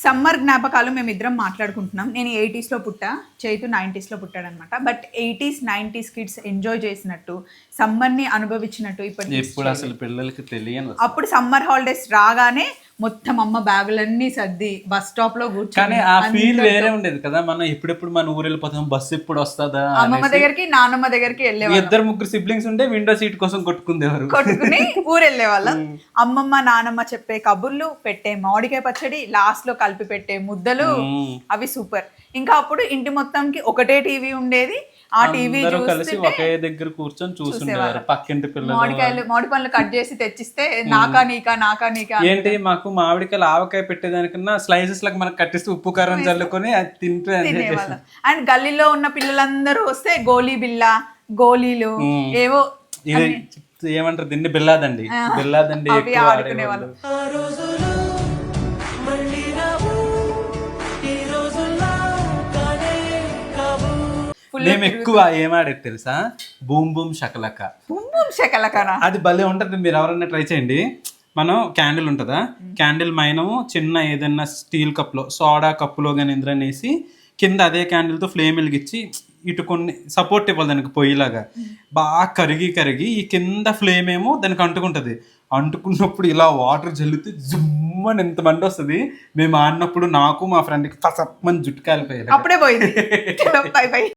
Summer జ్ఞాపకాలు మేమిద్దరం మాట్లాడుకుంటున్నాం. నేను 80s లో పుట్టా, చైతు 90s లో పుట్టాడనమాట. But 80s 90s kids enjoy చేసినట్టు, సమ్మర్ని అనుభవించినట్టు ఇప్పుడు అసలు పిల్లలకి తెలియదు. అప్పుడు సమ్మర్ హాలిడేస్ రాగానే మొత్తం అమ్మ బ్యాగులన్నీ సర్ది బస్ స్టాప్ లో కూర్చొని, కానీ ఆ ఫీల్ వేరే ఉండేది కదా. మనం ఎప్పుడెప్పుడు మన ఊరు వెళ్ళిపోతాం, బస్సు ఎప్పుడు వస్తుందా, అమ్మమ్మ దగ్గరికి నాన్నమ్మ దగ్గరికి వెళ్ళేవాళ్ళం. 2-3 సిబ్లింగ్స్ ఉంటే విండో సీట్ కోసం కొట్టుకుని ఊరు వెళ్ళే వాళ్ళం. అమ్మమ్మ నానమ్మ చెప్పే కబుర్లు, పెట్టే మామిడికాయ పచ్చడి, లాస్ట్ లో కలిపి పెట్టే ముద్దలు, అవి సూపర్. ఇంకా అప్పుడు ఇంటి మొత్తంకి ఒకటే టీవీ ఉండేది. ఆ టీవీ కలిసి ఒకే దగ్గర కూర్చొని చూస్తుండేవారు. పక్కింటి పిల్లలు మామిడి పండ్లు కట్ చేసి తెచ్చిస్తే నాకా నీకా ఏంటి మాకు మామిడికాయలు ఆవకాయ పెట్టేదానికన్నా స్లైసెస్ లాగా మనకు కట్టిస్తే ఉప్పు కారం చల్లుకొని అది తింటూ. అండ్ గల్లీలో ఉన్న పిల్లలందరూ వస్తే గోలీ బిల్ల, గోలీలు ఏవో ఏమంటారు దీన్ని, బిల్లాదండి ఆడుకునే వాళ్ళు. మేము ఎక్కువ ఏమాడేది తెలుసా, బూమ్ బూమ్ షకలక. అది భలే ఉంటది, మీరు ఎవరన్నా ట్రై చేయండి. మనం క్యాండిల్ ఉంటుందా, క్యాండిల్ మైనము చిన్న ఏదైనా స్టీల్ కప్లో, సోడా కప్పులో కానీ ఇందులో వేసి కింద అదే క్యాండిల్తో ఫ్లేమ్ వెలిగించి ఇటు కొన్ని సపోర్ట్ ఇవ్వాలి దానికి పొయ్యిలాగా. బాగా కరిగి ఈ కింద ఫ్లేమ్ ఏమో దానికి అంటుకుంటుంది. అంటుకున్నప్పుడు ఇలా వాటర్ జల్లితే జుమ్మని ఎంత మంది వస్తుంది. మేము ఆడినప్పుడు నాకు మా ఫ్రెండ్కి ఫసప్పని జుట్టు కాలిపోయేది. అప్పుడే పోయింది.